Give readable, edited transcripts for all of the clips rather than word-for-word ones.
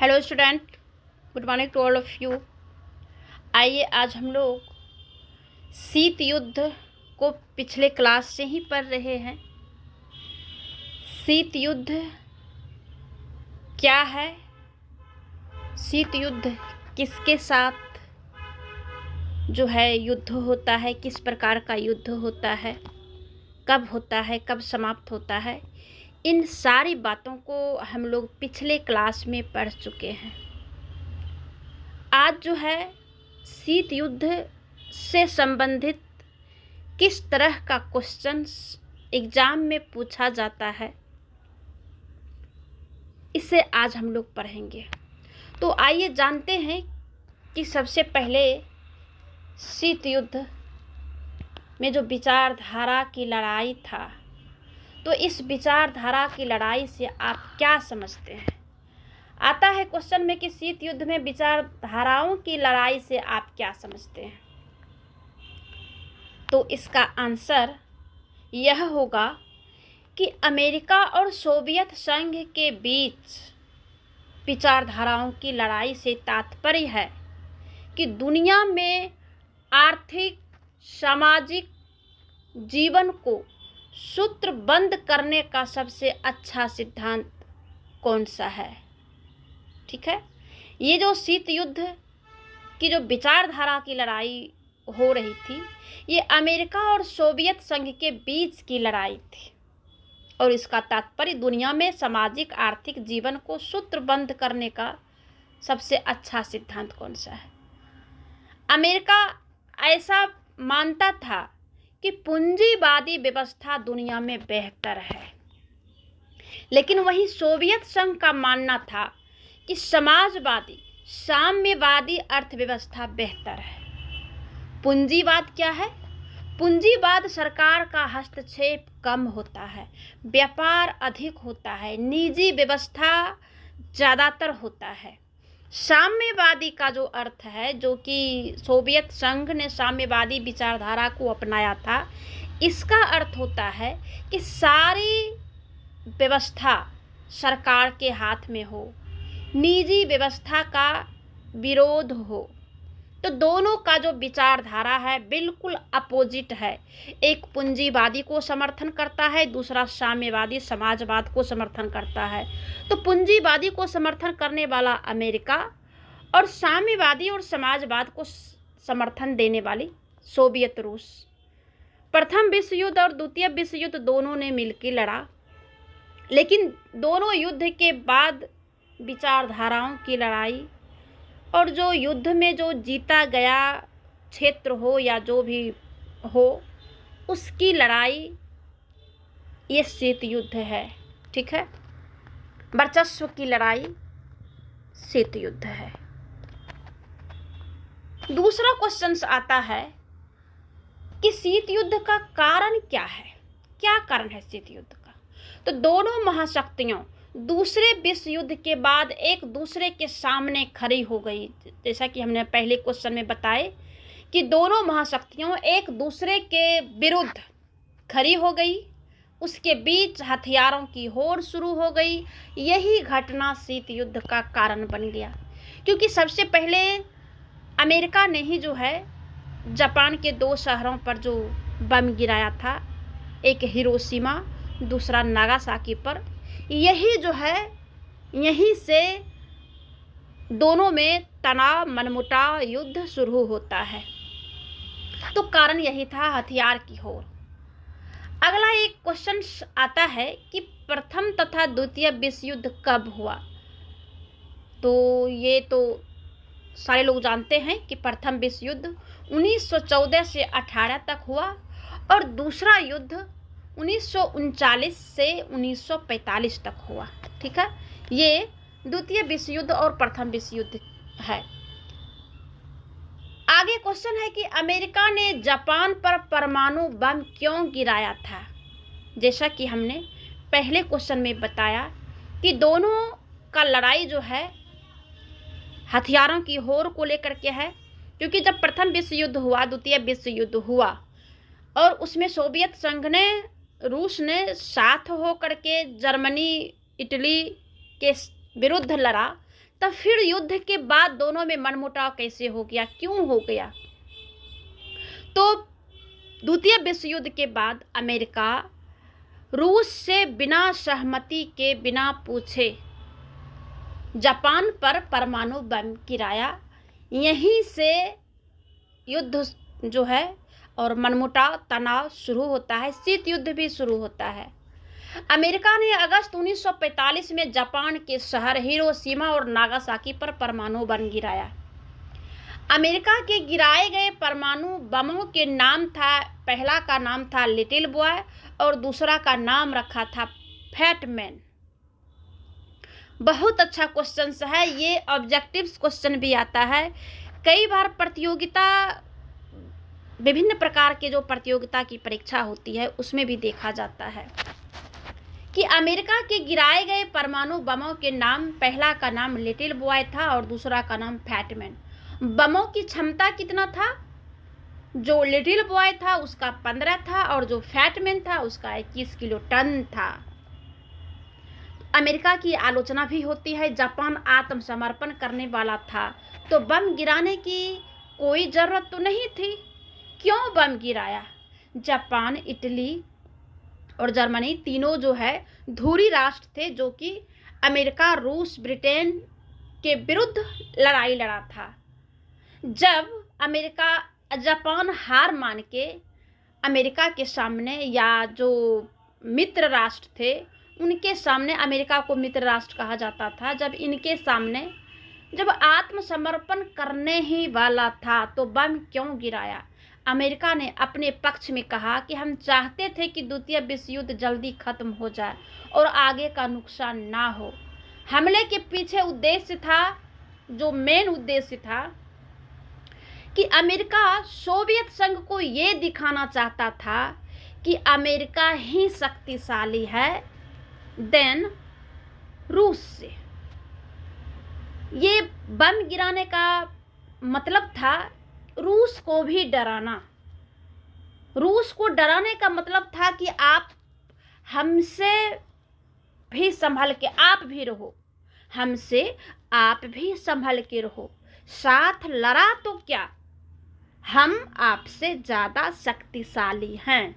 Hello student, good morning to all of you. आइए आज हम लोग शीत युद्ध को पिछले क्लास से ही पढ़ रहे हैं। शीत युद्ध क्या है, शीत युद्ध किसके साथ जो है युद्ध होता है, किस प्रकार का युद्ध होता है, कब होता है, कब समाप्त होता है, इन सारी बातों को हम लोग पिछले क्लास में पढ़ चुके हैं। आज जो है शीत युद्ध से संबंधित किस तरह का क्वेश्चंस एग्जाम में पूछा जाता है, इसे आज हम लोग पढ़ेंगे। तो आइए जानते हैं कि सबसे पहले शीत युद्ध में जो विचारधारा की लड़ाई था, तो इस विचारधारा की लड़ाई से आप क्या समझते हैं। आता है क्वेश्चन में कि शीत युद्ध में विचारधाराओं की लड़ाई से आप क्या समझते हैं। तो इसका आंसर यह होगा कि अमेरिका और सोवियत संघ के बीच विचारधाराओं की लड़ाई से तात्पर्य है कि दुनिया में आर्थिक सामाजिक जीवन को सूत्रबद्ध करने का सबसे अच्छा सिद्धांत कौन सा है। ठीक है, ये जो शीत युद्ध की जो विचारधारा की लड़ाई हो रही थी, ये अमेरिका और सोवियत संघ के बीच की लड़ाई थी और इसका तात्पर्य दुनिया में सामाजिक आर्थिक जीवन को सूत्रबद्ध करने का सबसे अच्छा सिद्धांत कौन सा है। अमेरिका ऐसा मानता था कि पूंजीवादी व्यवस्था दुनिया में बेहतर है, लेकिन वहीं सोवियत संघ का मानना था कि समाजवादी साम्यवादी अर्थव्यवस्था बेहतर है। पूंजीवाद क्या है? पूंजीवाद सरकार का हस्तक्षेप कम होता है, व्यापार अधिक होता है, निजी व्यवस्था ज़्यादातर होता है। साम्यवादी का जो अर्थ है, जो कि सोवियत संघ ने साम्यवादी विचारधारा को अपनाया था, इसका अर्थ होता है कि सारी व्यवस्था सरकार के हाथ में हो, निजी व्यवस्था का विरोध हो। तो दोनों का जो विचारधारा है बिल्कुल अपोजिट है। एक पूंजीवादी को समर्थन करता है, दूसरा साम्यवादी समाजवाद को समर्थन करता है। तो पूंजीवादी को समर्थन करने वाला अमेरिका और साम्यवादी और समाजवाद को समर्थन देने वाली सोवियत रूस। प्रथम विश्व युद्ध और द्वितीय विश्व युद्ध दोनों ने मिलकर लड़ा, लेकिन दोनों युद्ध के बाद विचारधाराओं की लड़ाई और जो युद्ध में जो जीता गया क्षेत्र हो या जो भी हो, उसकी लड़ाई ये शीत युद्ध है। ठीक है, वर्चस्व की लड़ाई शीत युद्ध है। दूसरा क्वेश्चन आता है कि शीत युद्ध का कारण क्या है, क्या कारण है शीत युद्ध का। तो दोनों महाशक्तियों दूसरे विश्व युद्ध के बाद एक दूसरे के सामने खड़ी हो गई। जैसा कि हमने पहले क्वेश्चन में बताए कि दोनों महाशक्तियों एक दूसरे के विरुद्ध खड़ी हो गई, उसके बीच हथियारों की होड़ शुरू हो गई। यही घटना शीत युद्ध का कारण बन गया, क्योंकि सबसे पहले अमेरिका ने ही जो है जापान के दो शहरों पर जो बम गिराया था, एक हिरोशिमा, दूसरा नागासाकी पर। यही जो है, यहीं से दोनों में तनाव मनमुटाव युद्ध शुरू होता है। तो कारण यही था, हथियार की होड़। अगला एक क्वेश्चन आता है कि प्रथम तथा द्वितीय विश्व युद्ध कब हुआ। तो ये तो सारे लोग जानते हैं कि प्रथम विश्व युद्ध 1914 से 18 तक हुआ और दूसरा युद्ध 1939 से 1945 तक हुआ। ठीक है, ये द्वितीय विश्व युद्ध और प्रथम विश्व युद्ध है। आगे क्वेश्चन है कि अमेरिका ने जापान पर परमाणु बम क्यों गिराया था। जैसा कि हमने पहले क्वेश्चन में बताया कि दोनों का लड़ाई जो है हथियारों की होड़ को लेकर के है, क्योंकि जब प्रथम विश्व युद्ध हुआ, द्वितीय विश्व युद्ध हुआ और उसमें सोवियत संघ ने, रूस ने साथ होकर के जर्मनी इटली के विरुद्ध लड़ा, तब फिर युद्ध के बाद दोनों में मनमुटाव कैसे हो गया, क्यों हो गया? तो द्वितीय विश्व युद्ध के बाद अमेरिका रूस से बिना सहमति के, बिना पूछे जापान पर परमाणु बम गिराया। यहीं से युद्ध जो है और मनमुटाव, तनाव शुरू होता है, शीत युद्ध भी शुरू होता है। अमेरिका ने अगस्त 1945 में जापान के शहर हिरोशिमा और नागासाकी पर परमाणु बम गिराया। अमेरिका के गिराए गए परमाणु बमों के नाम था, पहला का नाम था लिटिल बॉय और दूसरा का नाम रखा था फैट मैन। बहुत अच्छा क्वेश्चन है ये, ऑब्जेक्टिव्स क्वेश्चन भी आता है। कई बार प्रतियोगिता, विभिन्न प्रकार के जो प्रतियोगिता की परीक्षा होती है उसमें भी देखा जाता है कि अमेरिका के गिराए गए परमाणु बमों के नाम, पहला का नाम लिटिल बॉय था और दूसरा का नाम फैटमैन। बमों की क्षमता कितना था? जो लिटिल बॉय था उसका 15 था और जो फैटमैन था उसका 21 किलो टन था। अमेरिका की आलोचना भी होती है, जापान आत्मसमर्पण करने वाला था तो बम गिराने की कोई ज़रूरत तो नहीं थी, क्यों बम गिराया? जापान, इटली और जर्मनी तीनों जो है धुरी राष्ट्र थे जो कि अमेरिका, रूस, ब्रिटेन के विरुद्ध लड़ाई लड़ा था। जब जापान हार मान के अमेरिका के सामने, या जो मित्र राष्ट्र थे उनके सामने, अमेरिका को मित्र राष्ट्र कहा जाता था, जब इनके सामने जब आत्मसमर्पण करने ही वाला था तो बम क्यों गिराया? अमेरिका ने अपने पक्ष में कहा कि हम चाहते थे कि द्वितीय विश्व युद्ध जल्दी खत्म हो जाए और आगे का नुकसान ना हो। हमले के पीछे उद्देश्य था, जो मेन उद्देश्य था कि अमेरिका सोवियत संघ को ये दिखाना चाहता था कि अमेरिका ही शक्तिशाली है देन रूस से। ये बम गिराने का मतलब था रूस को भी डराना। रूस को डराने का मतलब था कि आप हमसे भी संभल के, आप भी रहो, हमसे आप भी संभल के रहो, साथ लड़ा तो क्या, हम आपसे ज़्यादा शक्तिशाली हैं।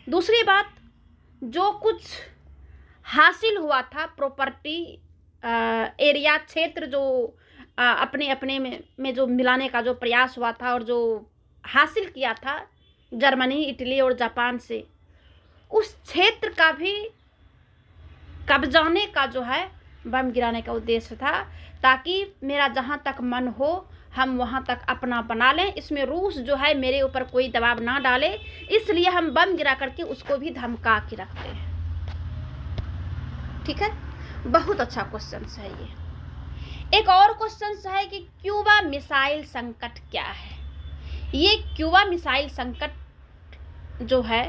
दूसरी बात, जो कुछ हासिल हुआ था, प्रॉपर्टी, एरिया, क्षेत्र, जो अपने अपने में जो मिलाने का जो प्रयास हुआ था और जो हासिल किया था जर्मनी, इटली और जापान से, उस क्षेत्र का भी कब्जाने का जो है बम गिराने का उद्देश्य था, ताकि मेरा जहाँ तक मन हो हम वहाँ तक अपना बना लें, इसमें रूस जो है मेरे ऊपर कोई दबाव ना डाले, इसलिए हम बम गिरा करके उसको भी धमका के रखते हैं। ठीक है, बहुत अच्छा क्वेश्चन है ये। एक और क्वेश्चन है कि क्यूबा मिसाइल संकट क्या है? ये क्यूबा मिसाइल संकट जो है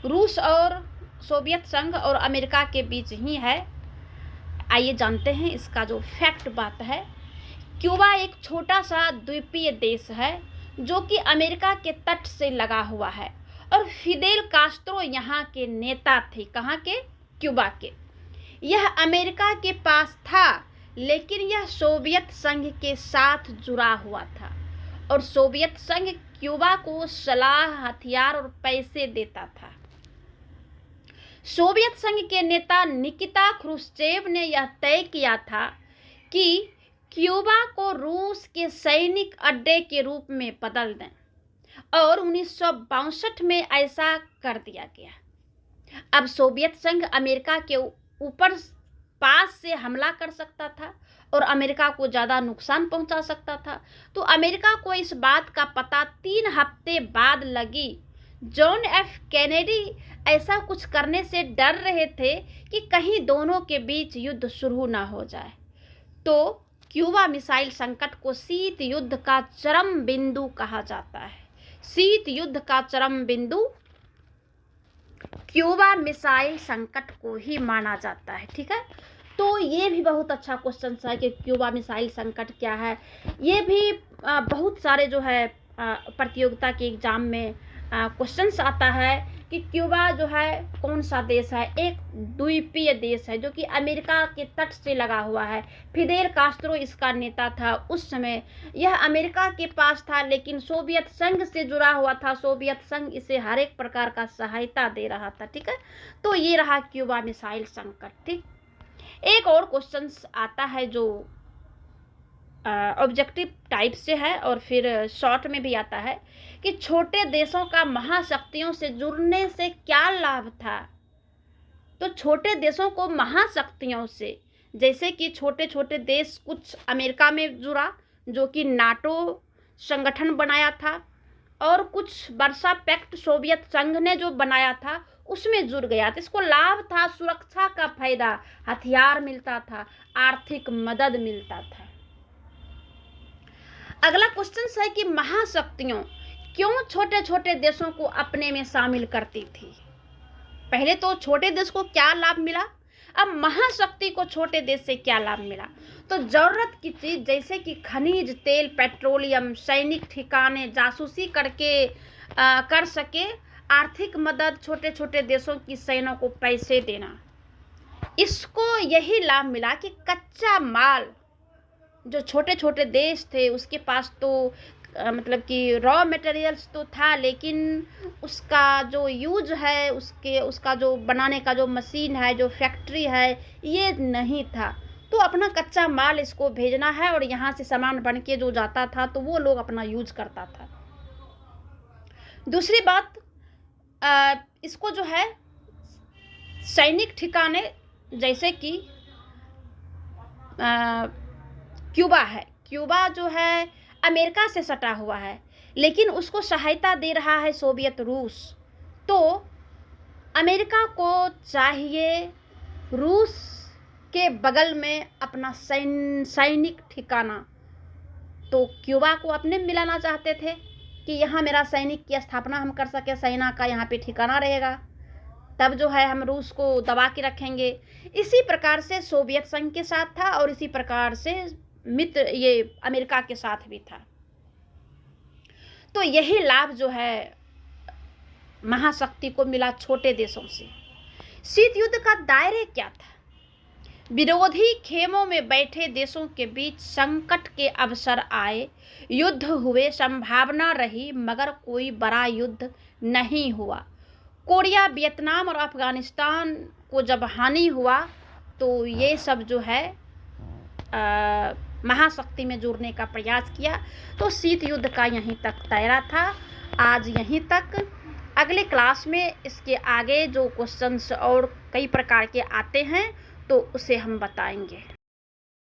रूस और सोवियत संघ और अमेरिका के बीच ही है। आइए जानते हैं इसका जो फैक्ट बात है। क्यूबा एक छोटा सा द्वीपीय देश है जो कि अमेरिका के तट से लगा हुआ है और फिदेल कास्ट्रो यहाँ के नेता थे। कहाँ के? क्यूबा के। यह अमेरिका के पास था, लेकिन यह सोवियत संघ के साथ जुड़ा हुआ था और सोवियत संघ क्यूबा को सलाह, हथियार और पैसे देता था। सोवियत संघ के नेता निकिता क्रुश्चेव ने यह तय किया था कि क्यूबा को रूस के सैनिक अड्डे के रूप में बदल दें और 1962 में ऐसा कर दिया गया। अब सोवियत संघ अमेरिका के ऊपर पास से हमला कर सकता था और अमेरिका को ज़्यादा नुकसान पहुंचा सकता था। तो अमेरिका को इस बात का पता 3 हफ्ते बाद लगी। जॉन एफ कैनेडी ऐसा कुछ करने से डर रहे थे कि कहीं दोनों के बीच युद्ध शुरू ना हो जाए। तो क्यूबा मिसाइल संकट को शीत युद्ध का चरम बिंदु कहा जाता है। शीत युद्ध का चरम बिंदु क्यूबा मिसाइल संकट को ही माना जाता है। ठीक है, तो ये भी बहुत अच्छा क्वेश्चन है कि क्यूबा मिसाइल संकट क्या है। ये भी बहुत सारे जो है प्रतियोगिता के एग्जाम में क्वेश्चंस आता है कि क्यूबा जो है कौन सा देश है, एक द्वीपीय देश है जो कि अमेरिका के तट से लगा हुआ है। फिदेल कास्त्रो इसका नेता था उस समय। यह अमेरिका के पास था लेकिन सोवियत संघ से जुड़ा हुआ था। सोवियत संघ इसे हर एक प्रकार का सहायता दे रहा था। ठीक है, तो ये रहा क्यूबा मिसाइल संकट। ठीक, एक और क्वेश्चन आता है जो ऑब्जेक्टिव टाइप से है और फिर शॉर्ट में भी आता है कि छोटे देशों का महाशक्तियों से जुड़ने से क्या लाभ था। तो छोटे देशों को महाशक्तियों से, जैसे कि छोटे छोटे देश, कुछ अमेरिका में जुड़ा जो कि नाटो संगठन बनाया था, और कुछ वर्सा पैक्ट सोवियत संघ ने जो बनाया था उसमें जुड़ गया। तो इसको लाभ था, सुरक्षा का फायदा, हथियार मिलता था, आर्थिक मदद मिलता था। अगला क्वेश्चन है कि महाशक्तियों क्यों छोटे छोटे देशों को अपने में शामिल करती थी। पहले तो छोटे देश को क्या लाभ मिला, अब महाशक्ति को छोटे देश से क्या लाभ मिला। तो जरूरत की चीज जैसे कि खनिज तेल, पेट्रोलियम, सैनिक ठिकाने, जासूसी करके कर सके, आर्थिक मदद, छोटे छोटे देशों की सेनाओं को पैसे देना, इसको यही लाभ मिला कि कच्चा माल जो छोटे छोटे देश थे उसके पास तो मतलब कि रॉ मटेरियल्स तो था, लेकिन उसका जो यूज है, उसका जो बनाने का जो मशीन है, जो फैक्ट्री है, ये नहीं था। तो अपना कच्चा माल इसको भेजना है और यहाँ से सामान बन के जो जाता था तो वो लोग अपना यूज करता था। दूसरी बात, इसको जो है सैनिक ठिकाने, जैसे कि क्यूबा है, क्यूबा जो है अमेरिका से सटा हुआ है लेकिन उसको सहायता दे रहा है सोवियत रूस। तो अमेरिका को चाहिए रूस के बगल में अपना सैनिक ठिकाना, तो क्यूबा को अपने मिलाना चाहते थे कि यहाँ मेरा सैनिक की स्थापना हम कर सके, सेना का यहाँ पे ठिकाना रहेगा, तब जो है हम रूस को दबा के रखेंगे। इसी प्रकार से सोवियत संघ के साथ था और इसी प्रकार से मित्र ये अमेरिका के साथ भी था। तो यही लाभ जो है महाशक्ति को मिला छोटे देशों से। शीत युद्ध का दायरे क्या था? विरोधी खेमों में बैठे देशों के बीच संकट के अवसर आए, युद्ध हुए, संभावना रही, मगर कोई बड़ा युद्ध नहीं हुआ। कोरिया, वियतनाम और अफगानिस्तान को जब हानि हुआ तो ये सब जो है महाशक्ति में जुड़ने का प्रयास किया। तो शीत युद्ध का यहीं तक दायरा था। आज यहीं तक। अगले क्लास में इसके आगे जो क्वेश्चंस और कई प्रकार के आते हैं तो उसे हम बताएंगे।